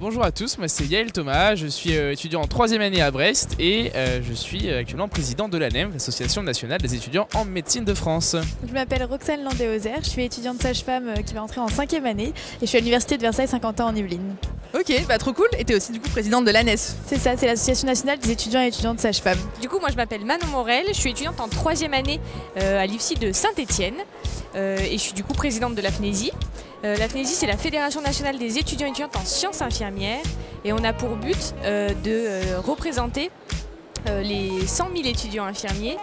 Bonjour à tous, moi c'est Yael Thomas, je suis étudiant en 3e année à Brest et je suis actuellement président de l'ANEM, l'Association nationale des étudiants en médecine de France. Je m'appelle Roxane Landéozer, je suis étudiante sage-femme qui va entrer en 5e année et je suis à l'université de Versailles-Saint-Quentin en Yvelines. Ok, trop cool, et tu es aussi du coup présidente de l'ANES. C'est ça, c'est l'Association nationale des étudiants et étudiantes sages-femmes. Du coup moi je m'appelle Manon Morel, je suis étudiante en 3e année à l'IFSI de Saint-Étienne et je suis du coup présidente de la FNESI. La FNESI, c'est la Fédération nationale des étudiants et étudiantes en sciences infirmières et on a pour but de représenter les 100 000 étudiants infirmiers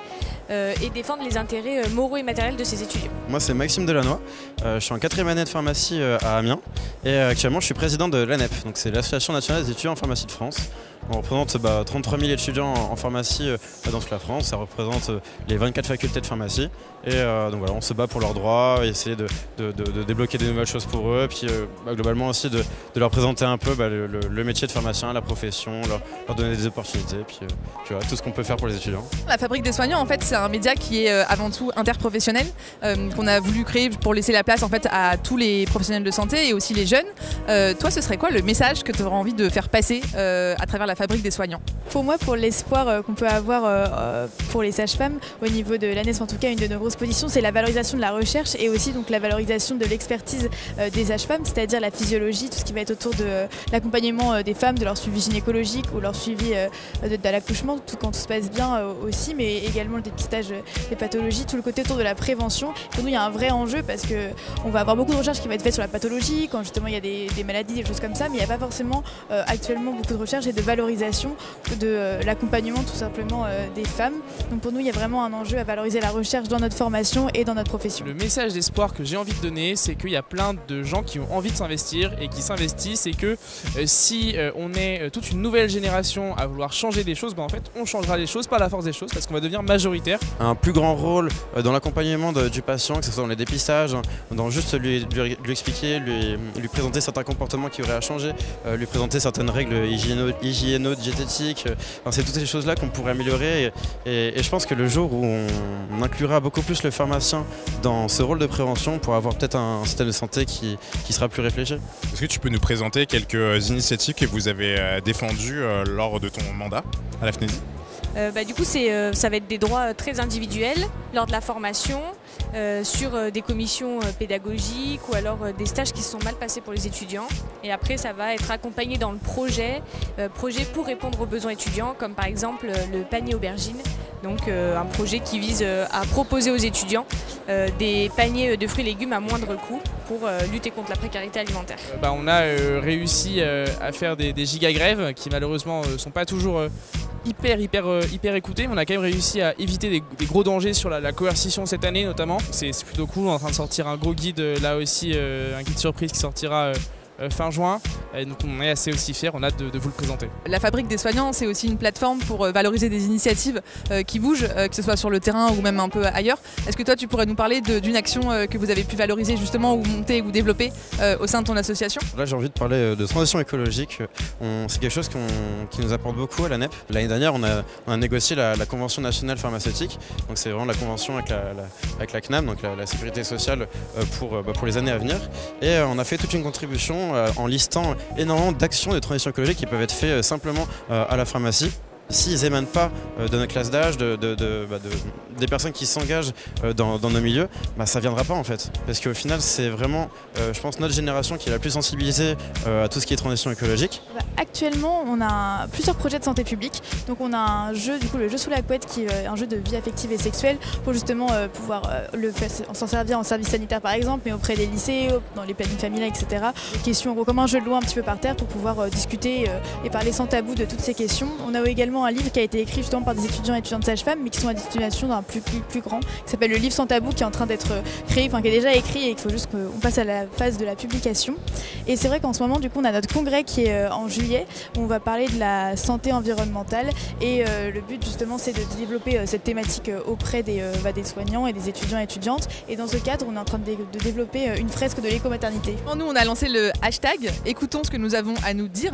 et défendre les intérêts moraux et matériels de ces étudiants. Moi c'est Maxime Delannoy, je suis en 4e année de pharmacie à Amiens et actuellement je suis président de l'ANEP, donc c'est l'Association nationale des étudiants en pharmacie de France. On représente 33 000 étudiants en pharmacie dans toute la France, ça représente les 24 facultés de pharmacie et donc voilà, on se bat pour leurs droits, essayer de débloquer des nouvelles choses pour eux, puis globalement aussi de leur présenter un peu le métier de pharmacien, la profession, leur donner des opportunités, puis voilà, tout ce qu'on peut faire pour les étudiants. La Fabrique des soignants en fait c'est un média qui est avant tout interprofessionnel, qu'on a voulu créer pour laisser la place en fait à tous les professionnels de santé et aussi les jeunes. Toi ce serait quoi le message que tu aurais envie de faire passer à travers la Fabrique des soignants? Pour moi, pour l'espoir qu'on peut avoir pour les sages-femmes, au niveau de l'ANES en tout cas, une de nos grosses positions, c'est la valorisation de la recherche et aussi donc la valorisation de l'expertise des sages-femmes, c'est-à-dire la physiologie, tout ce qui va être autour de l'accompagnement des femmes, de leur suivi gynécologique ou leur suivi de l'accouchement, tout quand tout se passe bien aussi, mais également le dépistage des pathologies, tout le côté autour de la prévention. Pour nous, il y a un vrai enjeu parce qu'on va avoir beaucoup de recherches qui vont être faites sur la pathologie, quand justement il y a des maladies, des choses comme ça, mais il n'y a pas forcément actuellement beaucoup de recherches et de valorisation de l'accompagnement tout simplement des femmes. Donc pour nous, il y a vraiment un enjeu à valoriser la recherche dans notre formation et dans notre profession. Le message d'espoir que j'ai envie de donner, c'est qu'il y a plein de gens qui ont envie de s'investir et qui s'investissent et que si on est toute une nouvelle génération à vouloir changer les choses, en fait on changera les choses par la force des choses parce qu'on va devenir majoritaire. Un plus grand rôle dans l'accompagnement du patient, que ce soit dans les dépistages, dans juste lui expliquer, lui présenter certains comportements qui auraient à changer, lui présenter certaines règles hygiéno-diététiques. C'est toutes ces choses-là qu'on pourrait améliorer et je pense que le jour où on inclura beaucoup plus le pharmacien dans ce rôle de prévention, on pourra avoir peut-être un système de santé qui sera plus réfléchi. Est-ce que tu peux nous présenter quelques initiatives que vous avez défendues lors de ton mandat à la FNESI? Du coup ça va être des droits très individuels lors de la formation, sur des commissions pédagogiques ou alors des stages qui se sont mal passés pour les étudiants. Et après ça va être accompagné dans le projet pour répondre aux besoins étudiants, comme par exemple le panier aubergine. Donc un projet qui vise à proposer aux étudiants des paniers de fruits et légumes à moindre coût pour lutter contre la précarité alimentaire. On a réussi à faire des giga-grèves qui malheureusement ne sont pas toujours hyper écoutés, mais on a quand même réussi à éviter des gros dangers sur la coercition cette année notamment. C'est plutôt cool, on est en train de sortir un gros guide là aussi, un guide surprise qui sortira fin juin, donc on est assez aussi fiers, on a hâte de vous le présenter. La Fabrique des soignants, c'est aussi une plateforme pour valoriser des initiatives qui bougent, que ce soit sur le terrain ou même un peu ailleurs. Est-ce que toi tu pourrais nous parler d'une action que vous avez pu valoriser justement ou monter ou développer au sein de ton association? Là j'ai envie de parler de transition écologique, c'est quelque chose qui nous apporte beaucoup à l'ANEP. L'année dernière on a négocié la convention nationale pharmaceutique, donc c'est vraiment la convention avec la CNAM, donc la sécurité sociale pour les années à venir, et on a fait toute une contribution en listant énormément d'actions de transition écologique qui peuvent être faites simplement à la pharmacie. S'ils émanent pas de notre classe d'âge, des personnes qui s'engagent dans nos milieux, ça viendra pas en fait. Parce qu'au final, c'est vraiment, je pense, notre génération qui est la plus sensibilisée à tout ce qui est transition écologique. Actuellement, on a plusieurs projets de santé publique. Donc on a un jeu, du coup le jeu sous la couette, qui est un jeu de vie affective et sexuelle pour justement pouvoir s'en servir en service sanitaire par exemple, mais auprès des lycées, dans les plannings familiales, etc. Questions comme un jeu de loi un petit peu par terre pour pouvoir discuter et parler sans tabou de toutes ces questions. On a également un livre qui a été écrit justement par des étudiants et étudiantes sages-femmes, mais qui sont à destination d'un plus grand, qui s'appelle le livre sans tabou, qui est en train d'être créé, qui est déjà écrit et qu'il faut juste qu'on passe à la phase de la publication. Et c'est vrai qu'en ce moment, du coup, on a notre congrès qui est en juillet, où on va parler de la santé environnementale et le but justement c'est de développer cette thématique auprès des soignants et des étudiants et étudiantes. Et dans ce cadre, on est en train de développer une fresque de l'éco-maternité. Nous, on a lancé le hashtag « Écoutons ce que nous avons à nous dire »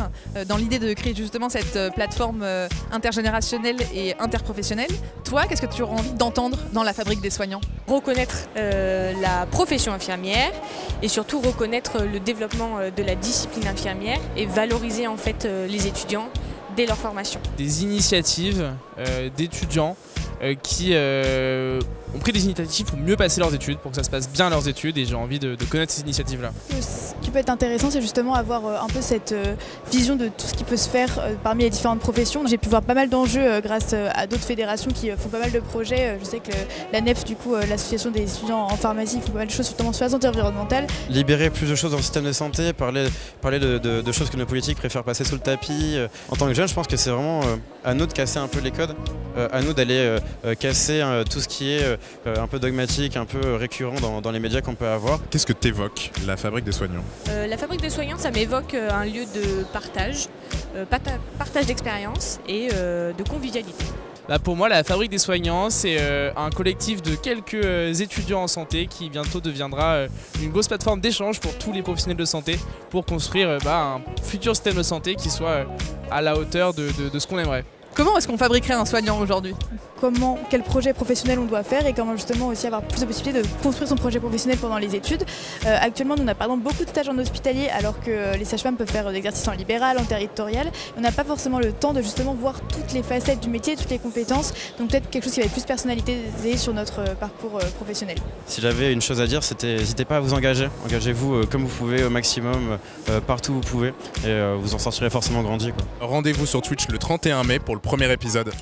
dans l'idée de créer justement cette plateforme intergénérationnel et interprofessionnel. Toi, qu'est-ce que tu auras envie d'entendre dans la fabrique des soignants? Reconnaître la profession infirmière et surtout reconnaître le développement de la discipline infirmière et valoriser en fait les étudiants dès leur formation. Des initiatives d'étudiants qui ont pris des initiatives pour mieux passer leurs études, pour que ça se passe bien leurs études, et j'ai envie de connaître ces initiatives-là. Ce qui peut être intéressant, c'est justement avoir un peu cette vision de tout ce qui peut se faire parmi les différentes professions. J'ai pu voir pas mal d'enjeux grâce à d'autres fédérations qui font pas mal de projets. Je sais que la NEF, du coup, l'association des étudiants en pharmacie, font pas mal de choses notamment sur la santé environnementale. Libérer plus de choses dans le système de santé, parler de choses que nos politiques préfèrent passer sous le tapis. En tant que jeune, je pense que c'est vraiment à nous de casser un peu les codes, à nous d'aller casser tout ce qui est un peu dogmatique, un peu récurrent dans les médias qu'on peut avoir. Qu'est-ce que t'évoque la fabrique des soignants? La fabrique des soignants, ça m'évoque un lieu de partage, partage d'expérience et de convivialité. Pour moi, la Fabrique des Soignants, c'est un collectif de quelques étudiants en santé qui bientôt deviendra une grosse plateforme d'échange pour tous les professionnels de santé pour construire un futur système de santé qui soit à la hauteur de ce qu'on aimerait. Comment est-ce qu'on fabriquerait un soignant aujourd'hui? Quel projet professionnel on doit faire et comment justement aussi avoir plus de possibilités de construire son projet professionnel pendant les études. Actuellement, nous on a par exemple beaucoup de stages en hospitalier alors que les sages-femmes peuvent faire d'exercices en libéral, en territorial. On n'a pas forcément le temps de justement voir toutes les facettes du métier, toutes les compétences. Donc peut-être quelque chose qui va être plus personnalisé sur notre parcours professionnel. Si j'avais une chose à dire, c'était n'hésitez pas à vous engager. Engagez-vous comme vous pouvez au maximum, partout où vous pouvez et vous en sortirez forcément grandi, quoi. Rendez-vous sur Twitch le 31 mai pour le premier épisode.